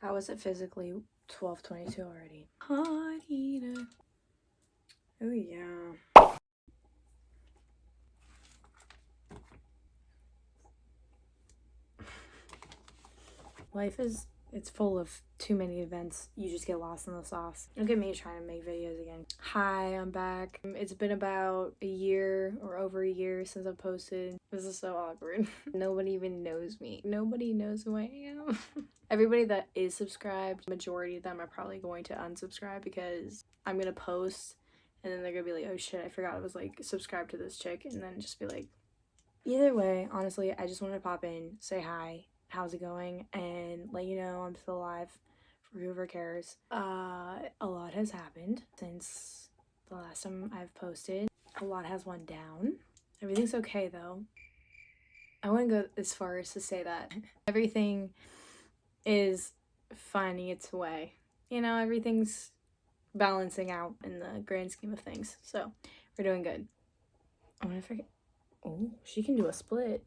How is it physically 12:22 already? Hot eater. Oh yeah. Life is, it's full of too many events. You just get lost in the sauce. Look at me trying to make videos again. Hi, I'm back. It's been about a year or over a year since I posted. This is so awkward. Nobody even knows me. Nobody knows who I am. Everybody that is subscribed, majority of them are probably going to unsubscribe because I'm gonna post and then they're gonna be like, oh shit, I forgot I was like subscribed to this chick, and then just be like, either way, honestly, I just wanted to pop in, say hi, how's it going, and let you know I'm still alive for whoever cares. A lot has happened since the last time I've posted. A lot has went down. Everything's okay though. I wouldn't go as far as to say that everything is finding its way. You know, everything's balancing out in the grand scheme of things. So we're doing good. I want to forget. Oh, she can do a split.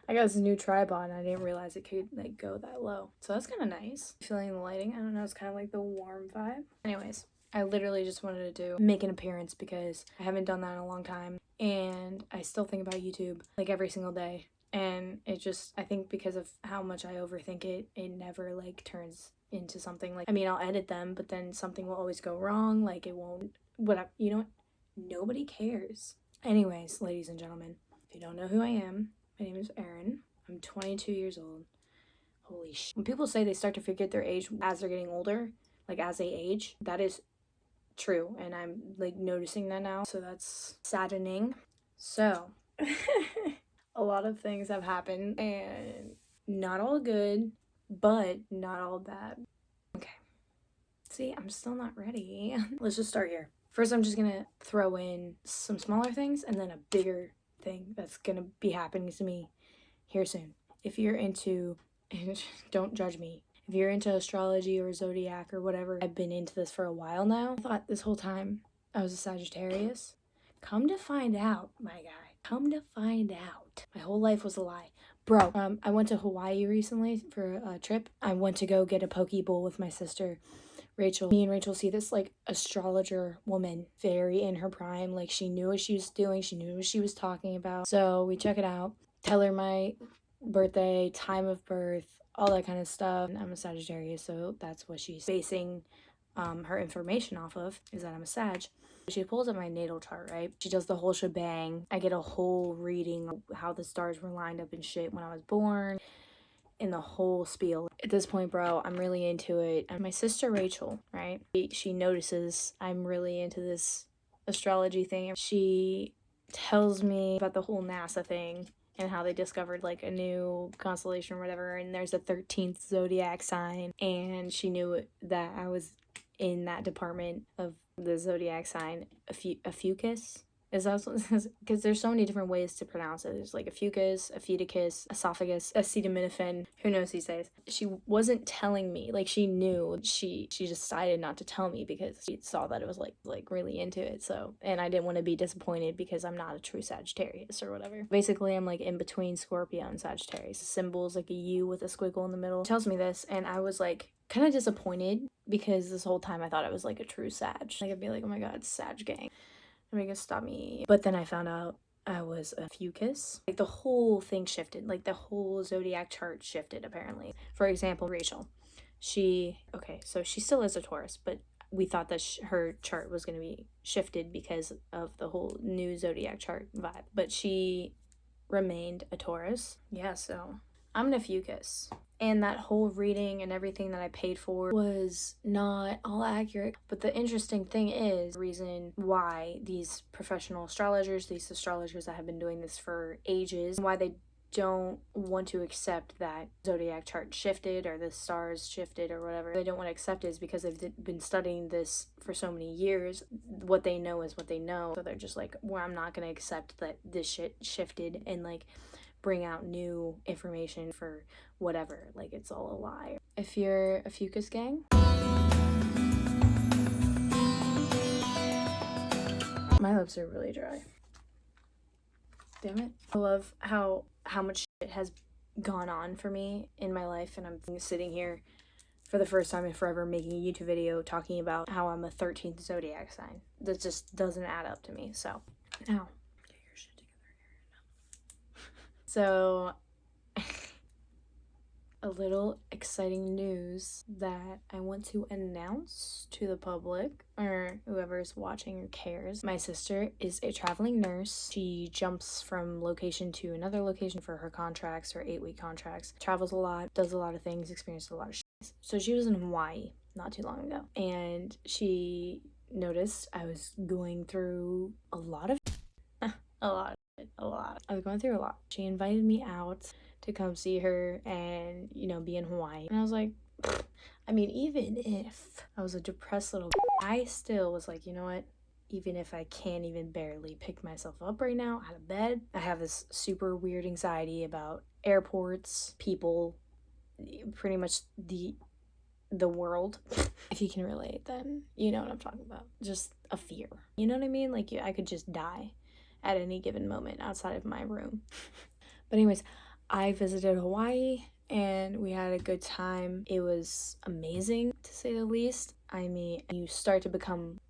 I got this new tripod and I didn't realize it could like go that low. So that's kind of nice. Feeling the lighting. I don't know. It's kind of like the warm vibe. Anyways, I literally just wanted to make an appearance because I haven't done that in a long time. And I still think about YouTube like every single day. And it just, I think because of how much I overthink it, it never like turns into something like, I mean, I'll edit them, but then something will always go wrong. Like it won't, whatever, you know, nobody cares. Anyways, ladies and gentlemen, if you don't know who I am, my name is Erin. I'm 22 years old. Holy shit. When people say they start to forget their age as they're getting older, like as they age, that is true. And I'm like noticing that now. So that's saddening. So, a lot of things have happened and not all good, but not all bad. Okay. See, I'm still not ready. Let's just start here. First, I'm just gonna throw in some smaller things and then a bigger thing that's gonna be happening to me here soon. If you're into, don't judge me, if you're into astrology or zodiac or whatever, I've been into this for a while now. I thought this whole time I was a Sagittarius. Come to find out, my guy. Come to find out. My whole life was a lie. Bro, I went to Hawaii recently for a trip. I went to go get a poke bowl with my sister, Rachel. Me and Rachel see this like astrologer woman, very in her prime. Like she knew what she was doing. She knew what she was talking about. So we check it out. Tell her my birthday, time of birth, all that kind of stuff. I'm a Sagittarius, so that's what she's basing her information off of, is that I'm a Sag. She pulls up my natal chart, right? She does the whole shebang. I get a whole reading of how the stars were lined up and shit when I was born, in the whole spiel. At this point, bro, I'm really into it. And my sister Rachel, right? She notices I'm really into this astrology thing. She tells me about the whole NASA thing and how they discovered like a new constellation or whatever, and there's a 13th zodiac sign, and she knew that I was in that department of the zodiac sign. A fucus is also, because there's so many different ways to pronounce it. There's like a fucus, a feticus, esophagus, acetaminophen, who knows these days. She wasn't telling me, like she knew. She decided not to tell me because she saw that it was like really into it. So, and I didn't want to be disappointed because I'm not a true Sagittarius or whatever. Basically, I'm like in between Scorpio and Sagittarius. The symbol's like a U with a squiggle in the middle. She tells me this and I was like kind of disappointed because this whole time I thought I was like a true Sag. Like I'd be like, oh my god, Sag gang. Nobody can stop me. But then I found out I was a fucus. Like the whole thing shifted. Like the whole zodiac chart shifted apparently. For example, Rachel. So she still is a Taurus, but we thought that her chart was going to be shifted because of the whole new zodiac chart vibe. But she remained a Taurus. Yeah, so I'm a fucus. And that whole reading and everything that I paid for was not all accurate. But the interesting thing is the reason why these professional astrologers, these astrologers that have been doing this for ages, why they don't want to accept that zodiac chart shifted or the stars shifted or whatever. They don't want to accept it is because they've been studying this for so many years. What they know is what they know. So they're just like, well, I'm not going to accept that this shit shifted and like bring out new information for whatever. Like it's all a lie. If you're a fucus gang, my lips are really dry. Damn it. I love how much shit has gone on for me in my life, and I'm sitting here for the first time in forever making a YouTube video talking about how I'm a 13th zodiac sign. That just doesn't add up to me. So, now, get your shit together. So, a little exciting news that I want to announce to the public or whoever's watching or cares. My sister is a traveling nurse. She jumps from location to another location for her contracts, her 8-week contracts, travels a lot, does a lot of things, experiences a lot of shit. So she was in Hawaii not too long ago, and she noticed I was going through a lot of I was going through a lot. She invited me out to come see her and, you know, be in Hawaii. And I was like, I mean, even if I was a depressed little, I still was like, you know what? Even if I can't even barely pick myself up right now out of bed, I have this super weird anxiety about airports, people, pretty much the world. If you can relate, then you know what I'm talking about. Just a fear. You know what I mean? Like, I could just die at any given moment outside of my room. But anyways, I visited Hawaii and we had a good time. It was amazing, to say the least. I mean, you start to become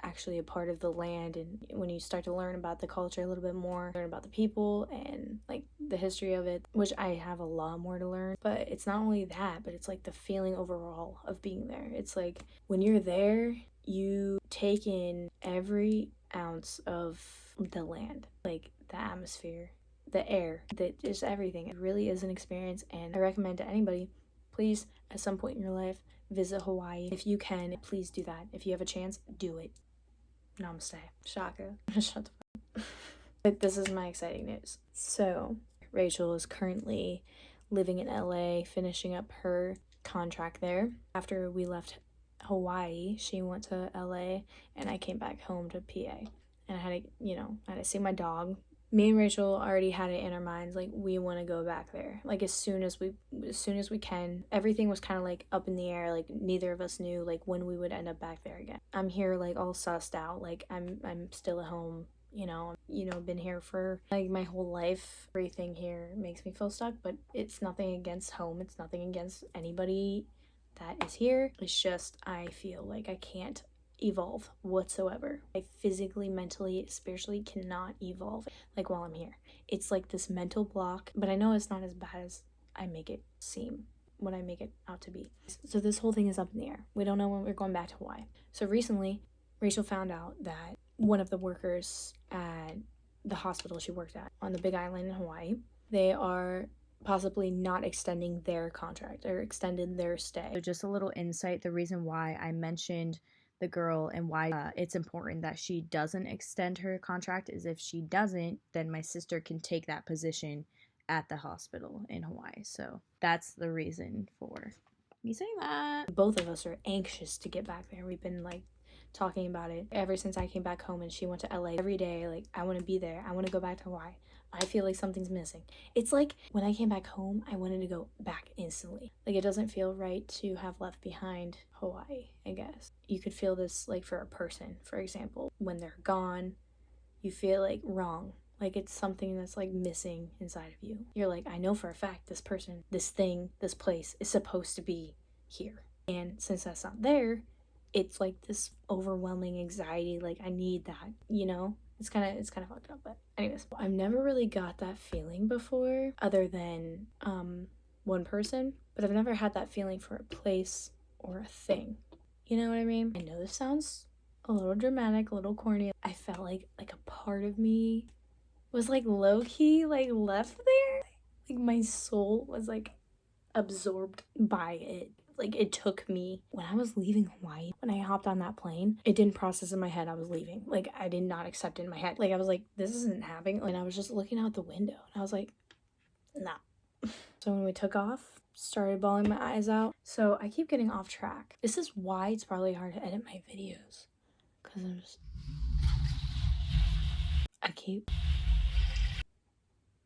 actually a part of the land, and when you start to learn about the culture a little bit more, learn about the people and like the history of it, which I have a lot more to learn. But it's not only that, but it's like the feeling overall of being there. It's like when you're there, you take in every ounce of the land, like the atmosphere, the air, that just everything. It really is an experience, and I recommend to anybody, please, at some point in your life, visit Hawaii. If you can, please do that. If you have a chance, do it. Namaste. Shaka. Shut the fuck up. But this is my exciting news. So, Rachel is currently living in LA, finishing up her contract there. After we left Hawaii, she went to LA, and I came back home to PA. And I had to see my dog. Me and Rachel already had it in our minds, like, we want to go back there, like, as soon as we can. Everything was kind of like up in the air, like neither of us knew like when we would end up back there again. I'm here like all sussed out, like I'm still at home, been here for like my whole life. Everything here makes me feel stuck, but it's nothing against home, it's nothing against anybody that is here. It's just I feel like I can't evolve whatsoever. I physically, mentally, spiritually cannot evolve like while I'm here. It's like this mental block, but I know it's not as bad as I make it seem, what I make it out to be. So this whole thing is up in the air. We don't know when we're going back to Hawaii. So recently, Rachel found out that one of the workers at the hospital she worked at on the Big Island in Hawaii, they are possibly not extending their contract or extended their stay. So just a little insight, the reason why I mentioned the girl and why it's important that she doesn't extend her contract is if she doesn't, then my sister can take that position at the hospital in Hawaii. So that's the reason for me saying that. Both of us are anxious to get back there. We've been like talking about it ever since I came back home and she went to LA. Every day, like, I want to be there. I want to go back to Hawaii. I feel like something's missing. It's like when I came back home, I wanted to go back instantly. Like, it doesn't feel right to have left behind Hawaii, I guess. You could feel this like for a person, for example, when they're gone, you feel like wrong. Like it's something that's like missing inside of you. You're like, I know for a fact this person, this thing, this place is supposed to be here. And since that's not there, it's like this overwhelming anxiety. Like, I need that, It's kind of fucked up, but anyways, I've never really got that feeling before other than one person, but I've never had that feeling for a place or a thing. You know what I mean? I know this sounds a little dramatic, a little corny. I felt like a part of me was like low-key like left there. Like my soul was like absorbed by it. Like, it took me. When I was leaving Hawaii, when I hopped on that plane, it didn't process in my head I was leaving. Like, I did not accept it in my head. Like, I was like, this isn't happening. And I was just looking out the window and I was like, nah. So when we took off, started bawling my eyes out. So I keep getting off track. This is why it's probably hard to edit my videos, because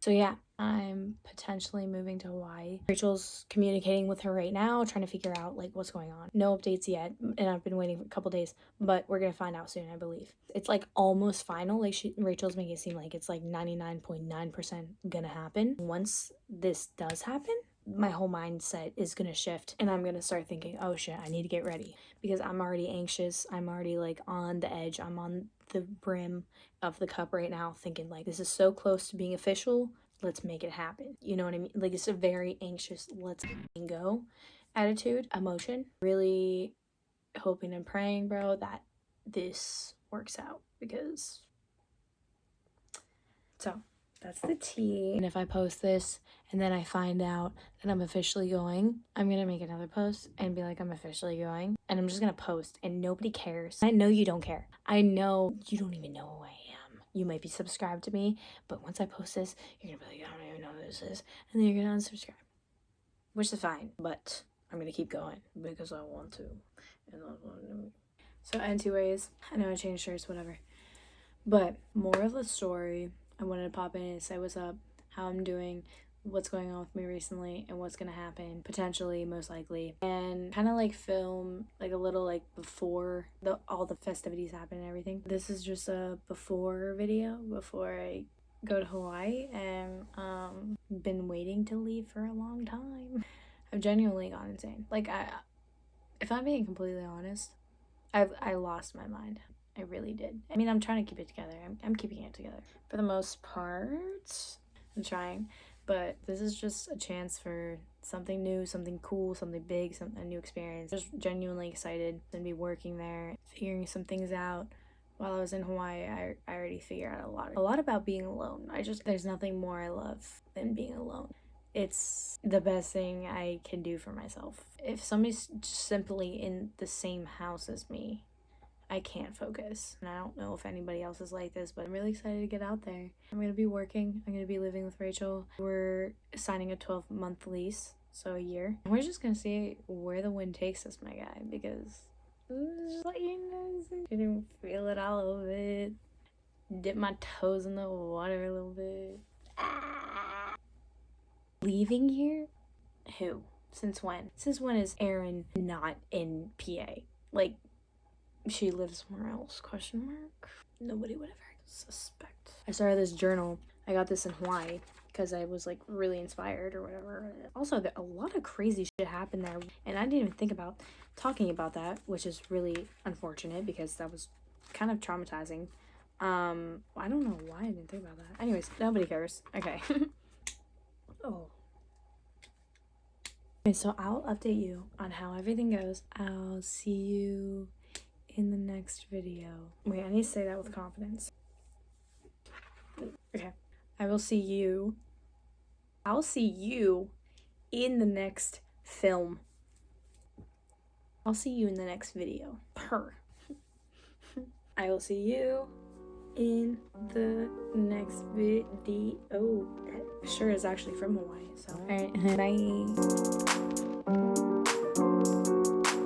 So yeah, I'm potentially moving to Hawaii. Rachel's communicating with her right now, trying to figure out like what's going on. No updates yet, and I've been waiting for a couple days, but we're gonna find out soon, I believe. It's like almost final. Like Rachel's making it seem like it's like 99.9% gonna happen. Once this does happen, my whole mindset is gonna shift and I'm gonna start thinking, oh shit, I need to get ready, because I'm already anxious. I'm already like on the edge. I'm on the brim of the cup right now, thinking like, this is so close to being official. Let's make it happen. You know what I mean? Like, it's a very anxious, let's go attitude, emotion. Really hoping and praying, bro, that this works out, because so that's the tea. And if I post this and then I find out that I'm officially going, I'm gonna make another post and be like, I'm officially going. And I'm just gonna post and nobody cares. I know you don't care. I know you don't even know who I am. You might be subscribed to me, but once I post this, you're gonna be like, I don't even know who this is. And then you're gonna unsubscribe. Which is fine, but I'm gonna keep going because I want to. And I want to. So anyways, I know I changed shirts, whatever. But more of the story, I wanted to pop in and say what's up, how I'm doing, what's going on with me recently, and what's gonna happen, potentially, most likely. And kind of like film like a little like before all the festivities happen and everything. This is just a before video, before I go to Hawaii, and been waiting to leave for a long time. I've genuinely gone insane. Like, if I'm being completely honest, I lost my mind. I really did. I mean, I'm trying to keep it together. I'm keeping it together. For the most part, I'm trying. But this is just a chance for something new, something cool, something big, a new experience. Just genuinely excited to be working there, figuring some things out. While I was in Hawaii, I already figured out a lot about being alone. There's nothing more I love than being alone. It's the best thing I can do for myself. If somebody's just simply in the same house as me, I can't focus. And I don't know if anybody else is like this, but I'm really excited to get out there. I'm going to be working. I'm going to be living with Rachel. We're signing a 12-month lease, so a year. And we're just going to see where the wind takes us, my guy, because just let you know, I didn't feel it all over it. Dip my toes in the water a little bit. Leaving here? Who? Since when? Since when is Erin not in PA? Like, she lives somewhere else, question mark? Nobody would ever suspect. I started this journal. I got this in Hawaii because I was like really inspired or whatever. Also, a lot of crazy shit happened there, and I didn't even think about talking about that, which is really unfortunate because that was kind of traumatizing. I don't know why I didn't think about that. Anyways, nobody cares. Okay. Oh. Okay, so I'll update you on how everything goes. I'll see you in the next video. Wait, I need to say that with confidence. Okay. I'll see you in the next film. I'll see you in the next video. I will see you in the next video. Sure is actually from Hawaii, so alright, bye.